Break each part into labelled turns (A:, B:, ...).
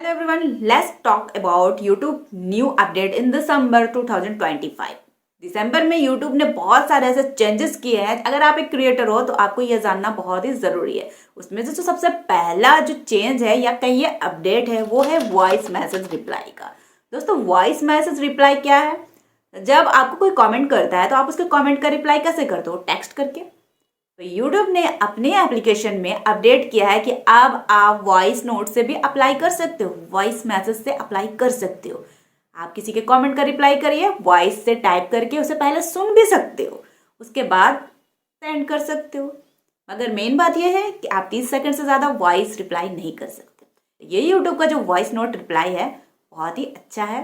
A: Hello everyone, let's talk about YouTube new update in December 2025। दिसंबर में YouTube ने बहुत सारे ऐसे चेंजेस किए हैं। अगर आप एक क्रिएटर हो तो आपको यह जानना बहुत ही ज़रूरी है। उसमें से जो सबसे पहला जो चेंज है या कहिए अपडेट है वो है वॉइस मैसेज रिप्लाई का। दोस्तों, वॉइस मैसेज रिप्लाई क्या है? जब आपको कोई कमेंट करता है तो आप उसके कमेंट का रिप्लाई कैसे करते हो? टेक्स्ट करके। तो YouTube ने अपने एप्लीकेशन में अपडेट किया है कि अब आप वॉइस नोट से भी अप्लाई कर सकते हो, वॉइस मैसेज से अप्लाई कर सकते हो। आप किसी के कमेंट का रिप्लाई करिए, वॉइस से टाइप करके उसे पहले सुन भी सकते हो, उसके बाद सेंड कर सकते हो। मगर मेन बात यह है कि आप 30 सेकंड से ज़्यादा वॉइस रिप्लाई नहीं कर सकते। ये YouTube का जो वॉइस नोट रिप्लाई है बहुत ही अच्छा है।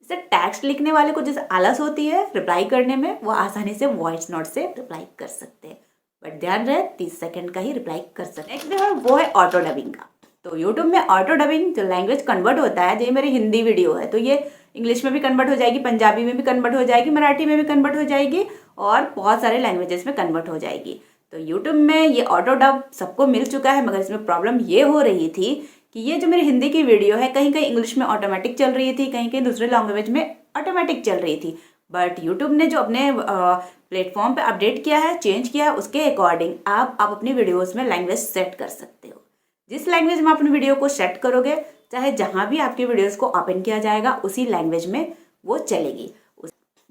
A: इसे टेक्स्ट लिखने वाले को जैसे आलस होती है रिप्लाई करने में, वो आसानी से वॉइस नोट से रिप्लाई कर सकते हैं। बट ध्यान रहे 30 सेकंड का ही रिप्लाई कर सकते हैं। नेक्स्ट जो है वो है ऑटो डबिंग का। तो यूट्यूब में ऑटो डबिंग जो लैंग्वेज कन्वर्ट होता है, जो मेरी हिंदी वीडियो है तो ये इंग्लिश में भी कन्वर्ट हो जाएगी, पंजाबी में भी कन्वर्ट हो जाएगी, मराठी में भी कन्वर्ट हो जाएगी और बहुत सारे लैंग्वेजेस में कन्वर्ट हो जाएगी। तो यूट्यूब में ये ऑटो डब सबको मिल चुका है, मगर इसमें प्रॉब्लम ये हो रही थी कि ये जो मेरी हिंदी की वीडियो है कहीं कहीं इंग्लिश में ऑटोमेटिक चल रही थी, कहीं कहीं दूसरे लैंग्वेज में ऑटोमेटिक चल रही थी। बट यूट्यूब ने जो अपने प्लेटफॉर्म पे अपडेट किया है, चेंज किया है, उसके अकॉर्डिंग आप अपनी वीडियोस में लैंग्वेज सेट कर सकते हो। जिस लैंग्वेज में अपनी वीडियो को सेट करोगे, चाहे जहाँ भी आपकी वीडियोस को ओपन किया जाएगा उसी लैंग्वेज में वो चलेगी।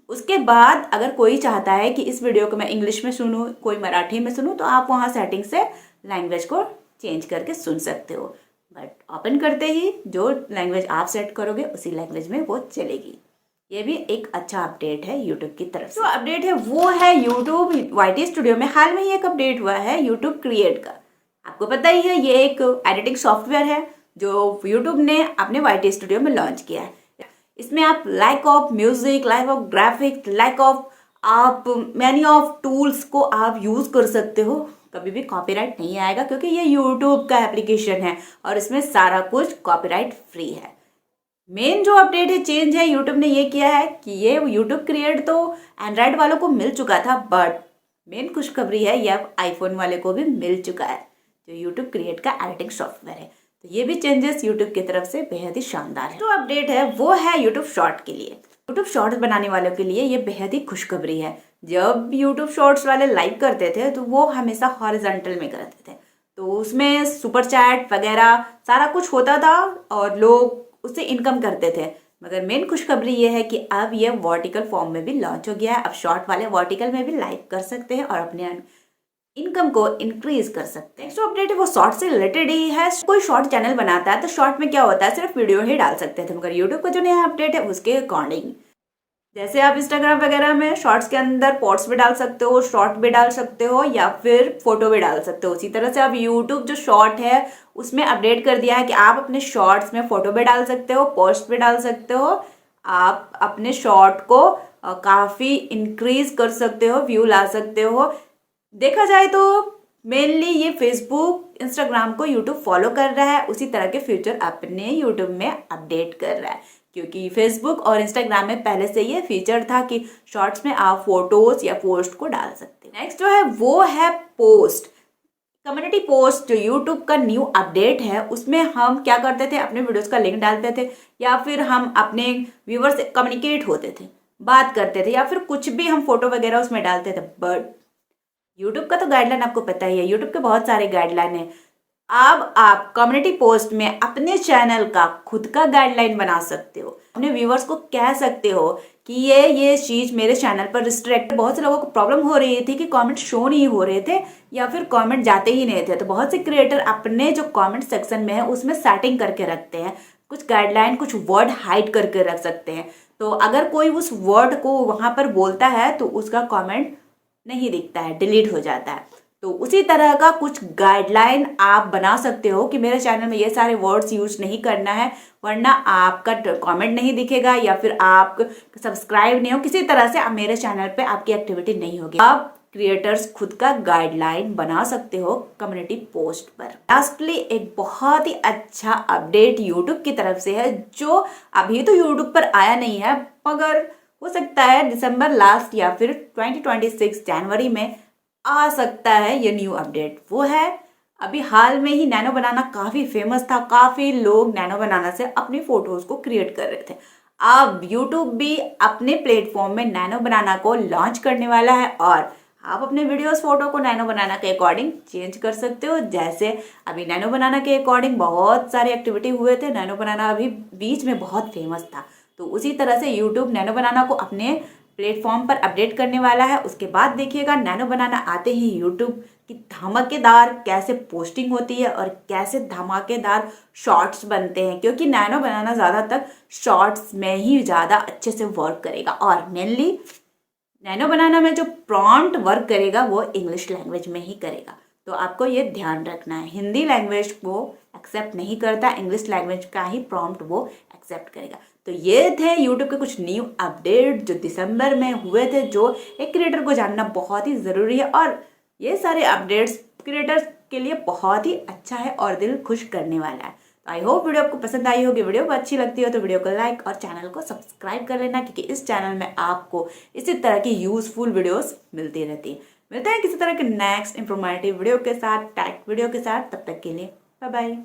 A: उसके बाद अगर कोई चाहता है कि इस वीडियो को मैं इंग्लिश में सुनूँ, कोई मराठी में सुनूँ, तो आप वहाँ सेटिंग से लैंग्वेज को चेंज करके सुन सकते हो। बट ओपन करते ही जो लैंग्वेज आप सेट करोगे उसी लैंग्वेज में वो चलेगी। ये भी एक अच्छा अपडेट है यूट्यूब की तरफ से। जो अपडेट है वो है यूट्यूब YT स्टूडियो में हाल में ही एक अपडेट हुआ है यूट्यूब क्रिएट का। आपको पता ही है ये एक एडिटिंग सॉफ्टवेयर है जो यूट्यूब ने अपने YT स्टूडियो में लॉन्च किया है। इसमें आप like of music, like of graphics, like of आप मैनी ऑफ टूल्स को आप यूज़ कर सकते हो। कभी भी कॉपीराइट नहीं आएगा क्योंकि ये यूट्यूब का एप्लीकेशन है और इसमें सारा कुछ कॉपीराइट फ्री है। मेन जो अपडेट है, चेंज है, यूट्यूब ने ये किया है कि ये यूट्यूब क्रिएट तो एंड्रॉयड वालों को मिल चुका था, बट मेन खुशखबरी है ये अब आईफोन वाले को भी मिल चुका है, जो यूट्यूब क्रिएट का एडिटिंग सॉफ्टवेयर है। तो ये भी चेंजेस यूट्यूब की तरफ से बेहद ही शानदार है। जो अपडेट है वो है यूट्यूब शॉर्ट के लिए। यूट्यूब शॉर्ट्स बनाने वालों के लिए ये बेहद ही खुशखबरी है। जब यूट्यूब शॉर्ट्स वाले लाइव करते थे तो वो हमेशा हॉरिजॉन्टल में करते थे, तो उसमें सुपर चैट वगैरह सारा कुछ होता था और लोग उससे इनकम करते थे। मगर मेन खुशखबरी ये है कि अब ये वर्टिकल फॉर्म में भी लॉन्च हो गया है। अब शॉर्ट वाले वर्टिकल में भी लाइव कर सकते हैं और अपने इनकम को इंक्रीज कर सकते हैं। जो अपडेट है वो शॉर्ट से रिलेटेड ही है। कोई शॉर्ट चैनल बनाता है तो शॉर्ट में क्या होता है, सिर्फ वीडियो ही डाल सकते थे, मगर यूट्यूब का जो नया अपडेट है उसके अकॉर्डिंग जैसे आप इंस्टाग्राम वगैरह में शॉर्ट्स के अंदर पोस्ट भी डाल सकते हो, शॉर्ट भी डाल सकते हो या फिर फोटो भी डाल सकते हो, उसी तरह से अब यूट्यूब जो शॉर्ट है उसमें अपडेट कर दिया है कि आप अपने शॉर्ट्स में फोटो भी डाल सकते हो, पोस्ट भी डाल सकते हो। आप अपने शॉर्ट को काफ़ी इंक्रीज कर सकते हो, व्यू ला सकते हो। देखा जाए तो मेनली ये फेसबुक, इंस्टाग्राम को यूट्यूब फॉलो कर रहा है, उसी तरह के फीचर अपने यूट्यूब में अपडेट कर रहा है, क्योंकि फेसबुक और इंस्टाग्राम में पहले से ये फीचर था कि शॉर्ट्स में आप फोटोज या पोस्ट को डाल सकते हैं। नेक्स्ट जो है वो है पोस्ट, कम्युनिटी पोस्ट। जो यूट्यूब का न्यू अपडेट है उसमें हम क्या करते थे, अपने वीडियोस का लिंक डालते थे या फिर हम अपने व्यूअर्स से कम्युनिकेट होते थे, बात करते थे या फिर कुछ भी हम फोटो वगैरह उसमें डालते थे। बट यूट्यूब का तो गाइडलाइन आपको पता ही है, यूट्यूब के बहुत सारे गाइडलाइन है। अब आप कम्युनिटी पोस्ट में अपने चैनल का खुद का गाइडलाइन बना सकते हो, अपने व्यूवर्स को कह सकते हो कि ये चीज़ मेरे चैनल पर रिस्ट्रिक्ट। बहुत से लोगों को प्रॉब्लम हो रही थी कि कमेंट शो नहीं हो रहे थे या फिर कमेंट जाते ही नहीं थे, तो बहुत से क्रिएटर अपने जो कमेंट सेक्शन में है उसमें सेटिंग करके रखते हैं, कुछ गाइडलाइन, कुछ वर्ड हाइड करके रख सकते हैं। तो अगर कोई उस वर्ड को वहाँ पर बोलता है तो उसका कॉमेंट नहीं दिखता है, डिलीट हो जाता है। तो उसी तरह का कुछ गाइडलाइन आप बना सकते हो कि मेरे चैनल में ये सारे वर्ड्स यूज नहीं करना है, वरना आपका कमेंट नहीं दिखेगा या फिर आप सब्सक्राइब नहीं हो, किसी तरह से मेरे चैनल पे आपकी एक्टिविटी नहीं होगी। आप क्रिएटर्स खुद का गाइडलाइन बना सकते हो कम्युनिटी पोस्ट पर। लास्टली एक बहुत ही अच्छा अपडेट यूट्यूब की तरफ से है, जो अभी तो यूट्यूब पर आया नहीं है, मगर हो सकता है दिसंबर लास्ट या फिर 2026 जनवरी में आ सकता है ये न्यू अपडेट। वो है अभी हाल में ही नैनो बनाना काफ़ी फेमस था, काफ़ी लोग नैनो बनाना से अपनी फ़ोटोज़ को क्रिएट कर रहे थे। अब यूट्यूब भी अपने प्लेटफॉर्म में नैनो बनाना को लॉन्च करने वाला है और आप अपने वीडियोस फोटो को नैनो बनाना के अकॉर्डिंग चेंज कर सकते हो। जैसे अभी नैनो बनाना के अकॉर्डिंग बहुत सारे एक्टिविटी हुए थे, नैनो बनाना अभी बीच में बहुत फेमस था, तो उसी तरह से यूट्यूब नैनो बनाना को अपने प्लेटफॉर्म पर अपडेट करने वाला है। उसके बाद देखिएगा नैनो बनाना आते ही यूट्यूब की धमाकेदार कैसे पोस्टिंग होती है और कैसे धमाकेदार शॉर्ट्स बनते हैं, क्योंकि नैनो बनाना ज़्यादातर शॉर्ट्स में ही ज़्यादा अच्छे से वर्क करेगा और मेनली नैनो बनाना में जो प्रॉम्प्ट वर्क करेगा वो इंग्लिश लैंग्वेज में ही करेगा। तो आपको ये ध्यान रखना है, हिंदी लैंग्वेज वो एक्सेप्ट नहीं करता, इंग्लिश लैंग्वेज का ही प्रॉम्प्ट वो एक्सेप्ट करेगा। तो ये थे यूट्यूब के कुछ न्यू अपडेट जो दिसंबर में हुए थे, जो एक क्रिएटर को जानना बहुत ही ज़रूरी है और ये सारे अपडेट्स क्रिएटर्स के लिए बहुत ही अच्छा है और दिल खुश करने वाला है। तो आई होप वीडियो आपको पसंद आई होगी। वीडियो को अच्छी लगती हो तो वीडियो को लाइक और चैनल को सब्सक्राइब कर लेना, क्योंकि इस चैनल में आपको इसी तरह की यूजफुल वीडियोस मिलती रहती है। मिलते हैं किसी तरह के नेक्स्ट इंफॉर्मेटिव वीडियो के साथ, टैग वीडियो के साथ। तब तक के लिए बाय बाय।